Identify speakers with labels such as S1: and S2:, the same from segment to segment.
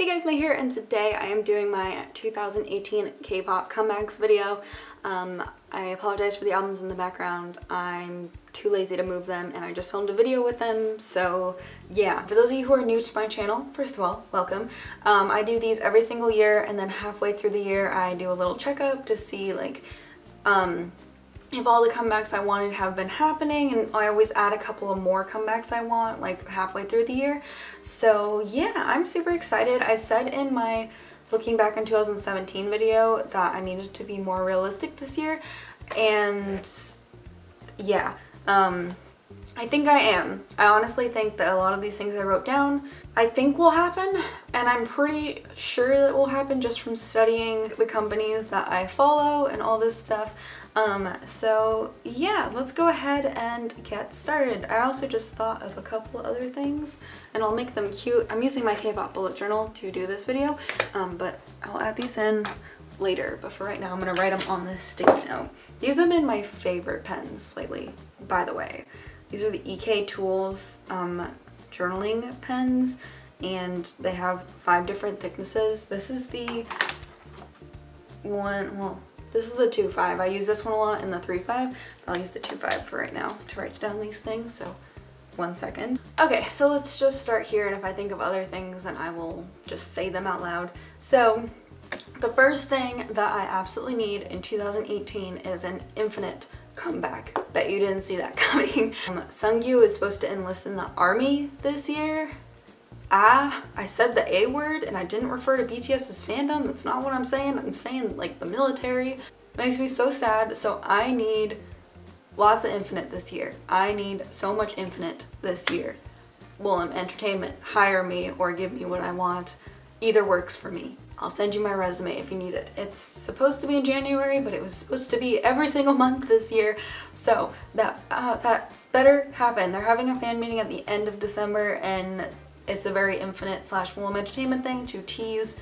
S1: Hey guys, May here, and today I am doing my 2018 K-pop comebacks video. I apologize for the albums in the background. I'm too lazy to move them and I just filmed a video with them, so yeah. For those of you who are new to my channel, first of all, welcome. I do these every single year, and then halfway through the year I do a little checkup to see like if all the comebacks I wanted have been happening, and I always add a couple of more comebacks I want like halfway through the year. So yeah, I'm super excited. I said in my looking back in 2017 video that I needed to be more realistic this year, and yeah, I think I am. I honestly think that a lot of these things I wrote down I think will happen, and I'm pretty sure that will happen just from studying the companies that I follow and all this stuff. So yeah, let's go ahead and get started. I also just thought of a couple of other things and I'll make them cute. I'm using my K-pop bullet journal to do this video, but I'll add these in later. But for right now, I'm gonna write them on this sticky note. These have been my favorite pens lately, by the way. These are the EK Tools journaling pens, and they have 5 different thicknesses. This is the one, well, this is the 2.5. I use this one a lot in the 3.5. I'll use the 2.5 for right now to write down these things, so 1 second. Okay, so let's just start here, and if I think of other things then I will just say them out loud. So the first thing that I absolutely need in 2018 is an infinite comeback. Bet you didn't see that coming. Sungyu is supposed to enlist in the army this year. I said the A word and I didn't refer to BTS's fandom. That's not what I'm saying. I'm saying like the military. It makes me so sad. So I need lots of infinite this year. I need so much infinite this year. Woollim Entertainment, hire me or give me what I want. Either works for me. I'll send you my resume if you need it. It's supposed to be in January, but it was supposed to be every single month this year. So that's better happen. They're having a fan meeting at the end of December, and it's a very infinite / Woollim Entertainment thing to tease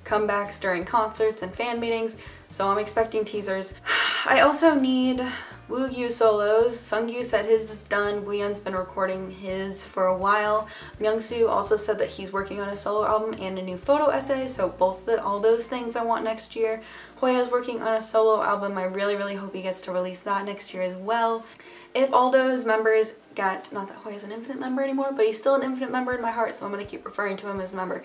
S1: comebacks during concerts and fan meetings. So I'm expecting teasers. I also need Woogyu solos. Sungyu said his is done. Wooyeon's been recording his for a while. Myungsoo also said that he's working on a solo album and a new photo essay, so all those things I want next year. Hoya's working on a solo album. I really hope he gets to release that next year as well. If all those members get, not that Hoya's an infinite member anymore, but he's still an infinite member in my heart, so I'm gonna keep referring to him as a member.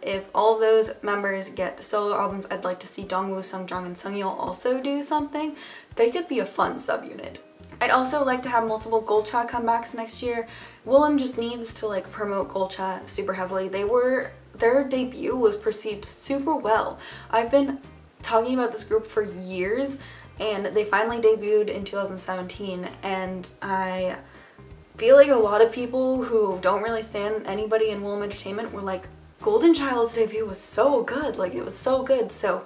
S1: If all those members get solo albums, I'd like to see Dongwoo, Sungjong, and Sungyeol also do something. They could be a fun subunit. I'd also like to have multiple Golcha comebacks next year. Woollim just needs to like promote Golcha super heavily. Their debut was perceived super well. I've been talking about this group for years, and they finally debuted in 2017, and I feel like a lot of people who don't really stand anybody in Woollim Entertainment were like, Golden Child's debut was so good, like it was so good. So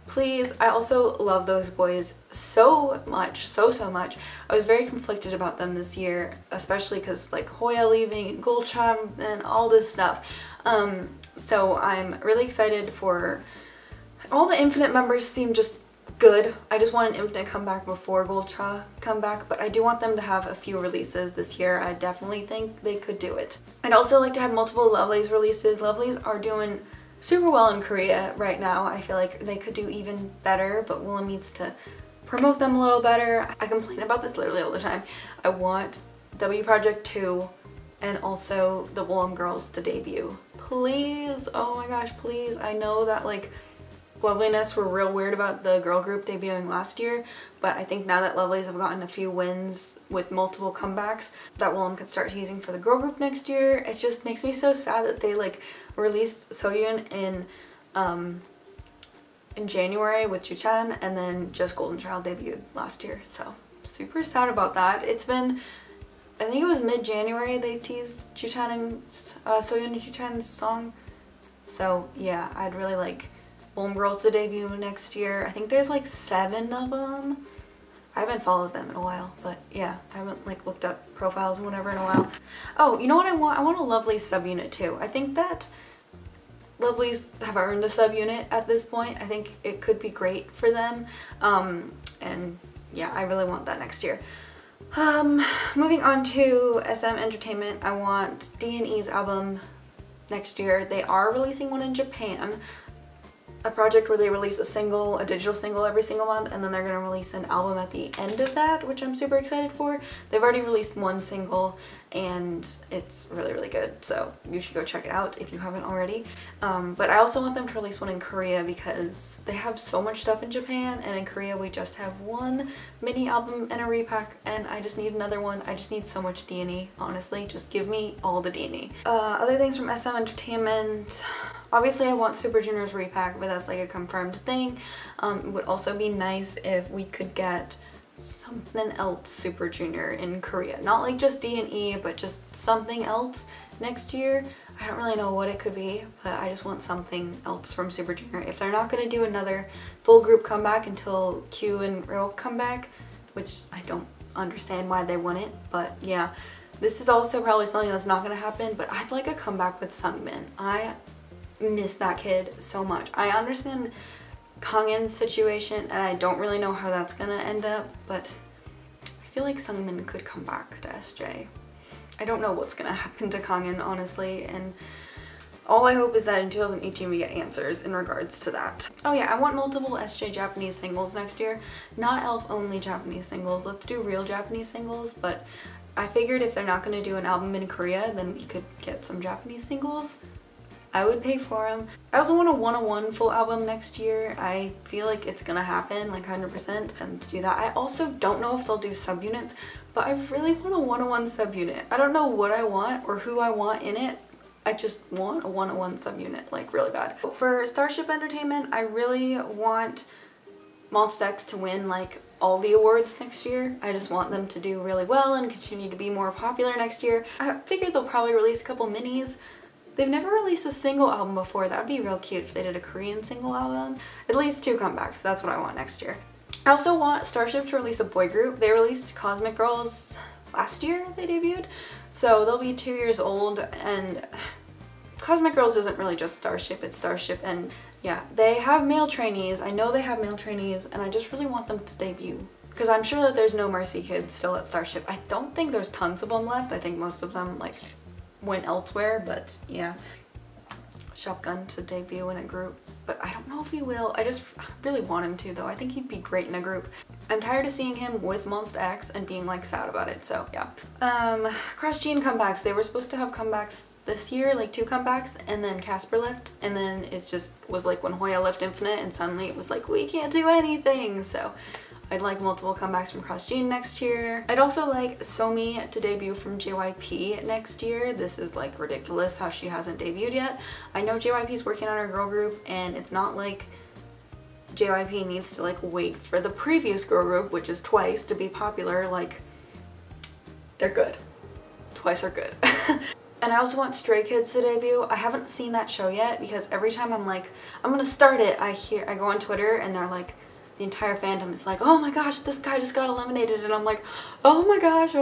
S1: please, I also love those boys so much, so much. I was very conflicted about them this year, especially because like Hoya leaving and Golcha and all this stuff. So I'm really excited for all the infinite members. Seem just good. I just want an infinite comeback before Golcha comeback, but I do want them to have a few releases this year. I definitely think they could do it. I'd also like to have multiple Lovelyz releases. Lovelyz are doing super well in Korea right now. I feel like they could do even better, but Woollim needs to promote them a little better. I complain about this literally all the time. I want W Project 2 and also the Woollim girls to debut. Please, oh my gosh, please. I know that like Lovelyz were real weird about the girl group debuting last year, but I think now that Lovelyz have gotten a few wins with multiple comebacks, that Woollim could start teasing for the girl group next year. It just makes me so sad that they like released Soyun in January with Chuchan, and then just Golden Child debuted last year. So super sad about that. It's been, I think it was mid-January they teased Chuchan and Soyun and Chuchan's song. So yeah, I'd really like Woollim girls to debut next year. I think there's like 7 of them. I haven't followed them in a while, but yeah, I haven't like looked up profiles and whatever in a while. Oh, you know what I want? I want a Lovelyz subunit too. I think that Lovelyz have earned a subunit at this point. I think it could be great for them. And yeah, I really want that next year. Moving on to SM Entertainment, I want D&E's album next year. They are releasing one in Japan, a project where they release a digital single every single month, and then they're gonna release an album at the end of that, which I'm super excited for. They've already released one single and it's really, really good, so you should go check it out if you haven't already. But I also want them to release one in Korea because they have so much stuff in Japan, and in Korea we just have one mini album and a repack, and I just need another one. I just need so much D&E, honestly. Just give me all the D&E. Other things from SM Entertainment. Obviously I want Super Junior's repack, but that's like a confirmed thing. It would also be nice if we could get something else Super Junior in Korea. Not like just D&E, but just something else next year. I don't really know what it could be, but I just want something else from Super Junior. If they're not gonna do another full group comeback until Q and Ro come back, which I don't understand why they wouldn't, but yeah. This is also probably something that's not gonna happen, but I'd like a comeback with Sungmin. I miss that kid so much. I understand Kyuhyun's situation, and I don't really know how that's gonna end up, but I feel like Sungmin could come back to SJ. I don't know what's gonna happen to Kyuhyun, honestly, and all I hope is that in 2018 we get answers in regards to that. Oh yeah, I want multiple SJ Japanese singles next year. Not ELF only Japanese singles. Let's do real Japanese singles, but I figured if they're not gonna do an album in Korea, then we could get some Japanese singles. I would pay for them. I also want a 101 full album next year. I feel like it's gonna happen, like 100%, and to do that. I also don't know if they'll do subunits, but I really want a 101 subunit. I don't know what I want or who I want in it. I just want a 101 subunit, like really bad. For Starship Entertainment, I really want Monsta X to win like all the awards next year. I just want them to do really well and continue to be more popular next year. I figured they'll probably release a couple minis. They've never released a single album before. That'd be real cute if they did a Korean single album. At least 2 comebacks. That's what I want next year. I also want Starship to release a boy group. They released Cosmic Girls last year, they debuted. So they'll be 2 years old, and Cosmic Girls isn't really just Starship, it's Starship, and yeah, they have male trainees. I know they have male trainees, and I just really want them to debut. Because I'm sure that there's no Mercy kids still at Starship. I don't think there's tons of them left. I think most of them like went elsewhere, but yeah. Shotgun to debut in a group, but I don't know if he will. I just really want him to though. I think he'd be great in a group. I'm tired of seeing him with Monsta X and being like sad about it, so yeah. Cross Gene comebacks. They were supposed to have comebacks this year, like 2 comebacks, and then Casper left, and then it just was like when Hoya left Infinite, and suddenly it was like we can't do anything, so I'd like multiple comebacks from Cross Gene next year. I'd also like Somi to debut from JYP next year. This is like ridiculous how she hasn't debuted yet. I know JYP's working on her girl group, and it's not like JYP needs to like wait for the previous girl group, which is Twice, to be popular. Like, they're good. Twice are good. And I also want Stray Kids to debut. I haven't seen that show yet because every time I'm like, I'm gonna start it, I go on Twitter and they're like, the entire fandom is like, oh my gosh, this guy just got eliminated, and I'm like, oh my gosh,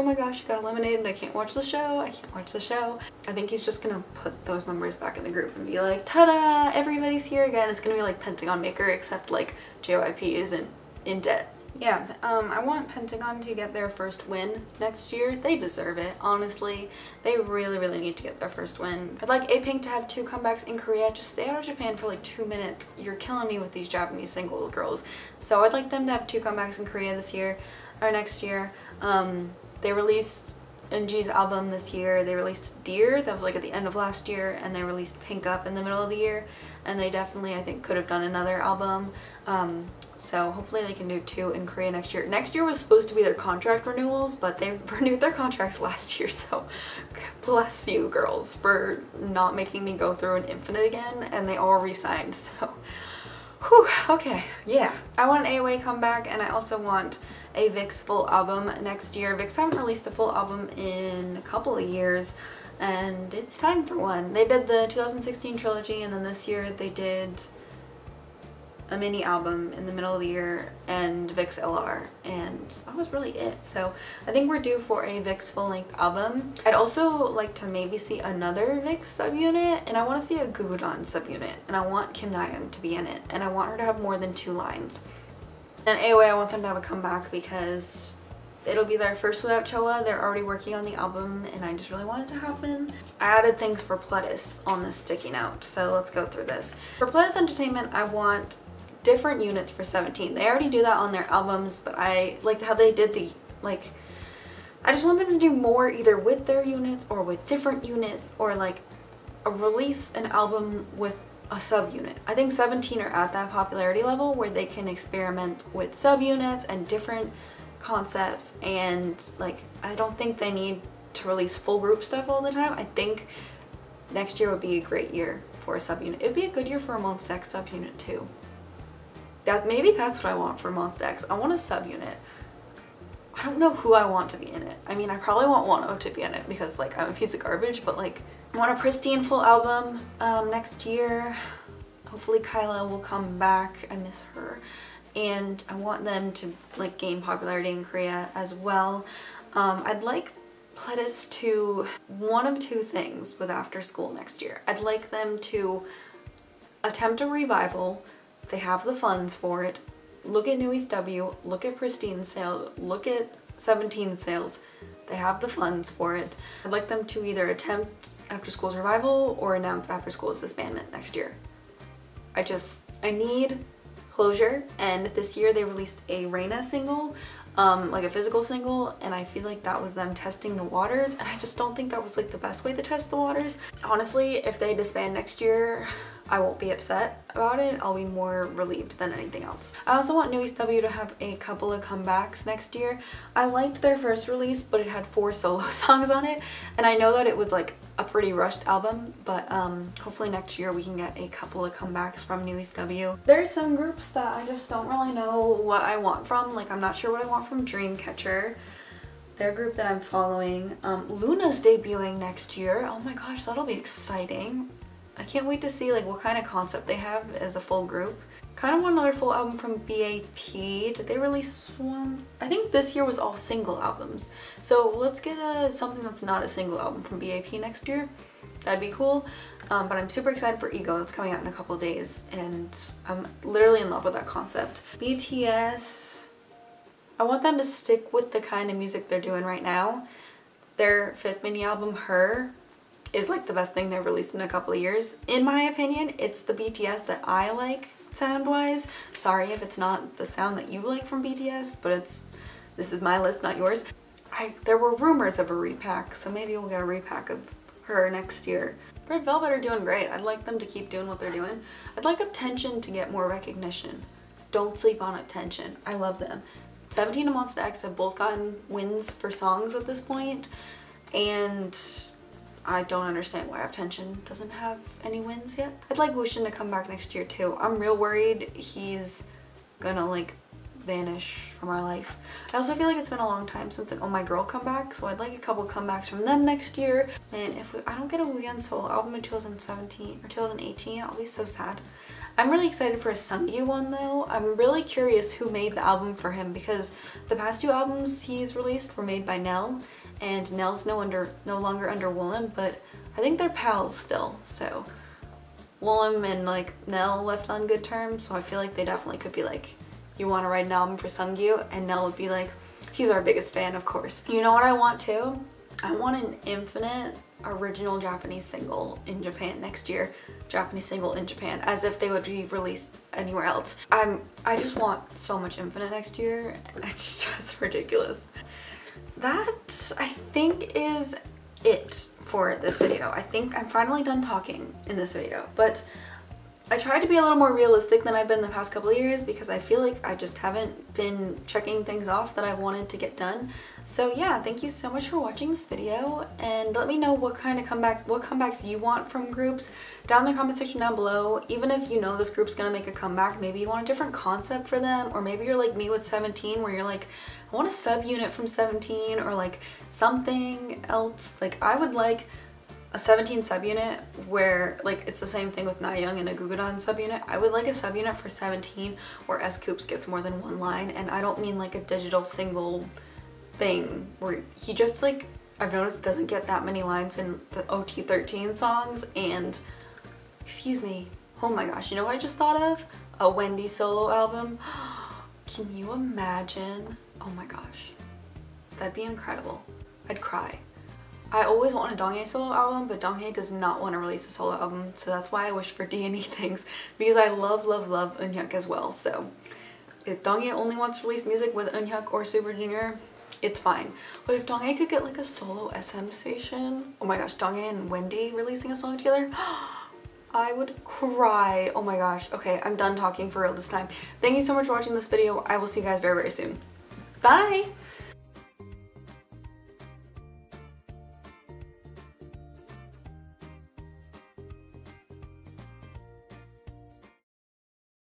S1: he got eliminated, I can't watch the show, I can't watch the show. I think he's just gonna put those members back in the group and be like, ta-da, everybody's here again. It's gonna be like Pentagon Maker, except like JYP isn't in debt. Yeah, I want Pentagon to get their first win next year. They deserve it, honestly. They really, really need to get their first win. I'd like A-Pink to have 2 comebacks in Korea. Just stay out of Japan for like 2 minutes. You're killing me with these Japanese single girls. So I'd like them to have 2 comebacks in Korea this year, or next year. They released NG's album this year. They released Dear, that was like at the end of last year, and they released Pink Up in the middle of the year. And they definitely, I think, could have done another album. So hopefully they can do 2 in Korea next year. Next year was supposed to be their contract renewals, but they renewed their contracts last year, so bless you girls for not making me go through an Infinite again, and they all re-signed, so whew, okay, yeah. I want an AOA comeback, and I also want a VIX full album next year. VIX haven't released a full album in a couple of years, and it's time for one. They did the 2016 trilogy, and then this year they did a mini album in the middle of the year and VIX LR, and that was really it. So I think we're due for a VIX full-length album. I'd also like to maybe see another VIX subunit, and I want to see a Gugudan subunit, and I want Kim Na-young to be in it, and I want her to have more than 2 lines. And AOA, I want them to have a comeback because It'll be their first without Choa. They're already working on the album and I just really want it to happen. I added things for Pledis on this sticky note, so let's go through this. For Pledis Entertainment, I want different units for 17. They already do that on their albums, but I like how they did the, like, I just want them to do more either with their units or with different units, or like release an album with a subunit. I think 17 are at that popularity level where they can experiment with subunits and different concepts, and like I don't think they need to release full group stuff all the time. I think next year would be a great year for a subunit. It'd be a good year for a Monsta X subunit too. Maybe that's what I want for Monsta X. I want a subunit. I don't know who I want to be in it. I mean, I probably want Wano to be in it because like I'm a piece of garbage, but like I want a pristine full album next year. Hopefully Kyla will come back. I miss her. And I want them to like gain popularity in Korea as well. I'd like Pledis to one of two things with After School next year. I'd like them to attempt a revival. They have the funds for it. Look at New East W, look at Pristine sales, look at 17 sales. They have the funds for it. I'd like them to either attempt After School's revival or announce After School's disbandment next year. I need closure, and this year they released a Reina single, like a physical single, and I feel like that was them testing the waters, and I just don't think that was like the best way to test the waters. Honestly, if they disband next year, I won't be upset about it. I'll be more relieved than anything else. I also want New East W to have a couple of comebacks next year. I liked their first release, but it had 4 solo songs on it, and I know that it was like a pretty rushed album, but hopefully next year we can get a couple of comebacks from New East W. There's some groups that I just don't really know what I want from. Like, I'm not sure what I want from Dreamcatcher. They're a group that I'm following. Luna's debuting next year. Oh my gosh, that'll be exciting. I can't wait to see like what kind of concept they have as a full group. Kind of want another full album from B.A.P. Did they release one? I think this year was all single albums. So let's get something that's not a single album from B.A.P. next year. That'd be cool. But I'm super excited for Ego. That's coming out in a couple of days, and I'm literally in love with that concept. BTS, I want them to stick with the kind of music they're doing right now. Their 5th mini album, Her, is like the best thing they've released in a couple of years. In my opinion, it's the BTS that I like sound-wise. Sorry if it's not the sound that you like from BTS, but this is my list, not yours. There were rumors of a repack, so maybe we'll get a repack of Her next year. Red Velvet are doing great. I'd like them to keep doing what they're doing. I'd like Uptension to get more recognition. Don't sleep on Uptension. I love them. 17 and Monsta X have both gotten wins for songs at this point, and I don't understand why Uptension doesn't have any wins yet. I'd like Wooshin to come back next year too. I'm real worried he's gonna like vanish from our life. I also feel like it's been a long time since an Oh My Girl comeback, so I'd like a couple comebacks from them next year. And if I don't get a Wooyeon solo album in 2017 or 2018, I'll be so sad. I'm really excited for a Sungyu one though. I'm really curious who made the album for him, because the past 2 albums he's released were made by Nell, and Nell's no longer under Woollim, but I think they're pals still, so Woollim and like Nell left on good terms, so I feel like they definitely could be like, you want to write an album for Sungyu? And Nell would be like, he's our biggest fan, of course. You know what I want too? I want an Infinite original Japanese single in Japan next year. Japanese single in Japan, as if they would be released anywhere else. I just want so much Infinite next year. It's just ridiculous. That, I think, is it for this video. I think I'm finally done talking in this video, but I tried to be a little more realistic than I've been the past couple of years, because I feel like I just haven't been checking things off that I wanted to get done. So yeah, thank you so much for watching this video, and let me know what kind of comebacks you want from groups down in the comment section down below. Even if you know this group's gonna make a comeback, maybe you want a different concept for them, or maybe you're like me with 17 where you're like, I want a subunit from 17, or like something else. Like, I would like a 17 subunit where like it's the same thing with Nayoung and a Gugudan subunit. I would like a subunit for 17 where S.Coups gets more than 1 line, and I don't mean like a digital single thing where he just, like, I've noticed doesn't get that many lines in the OT13 songs. And excuse me, oh my gosh, you know what I just thought of? A Wendy solo album. Can you imagine? Oh my gosh. That'd be incredible. I'd cry. I always want a Donghae solo album, but Donghae does not want to release a solo album, so that's why I wish for D&E things, because I love Eunhyuk as well. So if Donghae only wants to release music with Eunhyuk or Super Junior, it's fine. But if Donghae could get like a solo SM station, oh my gosh, Donghae and Wendy releasing a song together, I would cry. Oh my gosh. Okay, I'm done talking for real this time. Thank you so much for watching this video. I will see you guys very, very soon. Bye!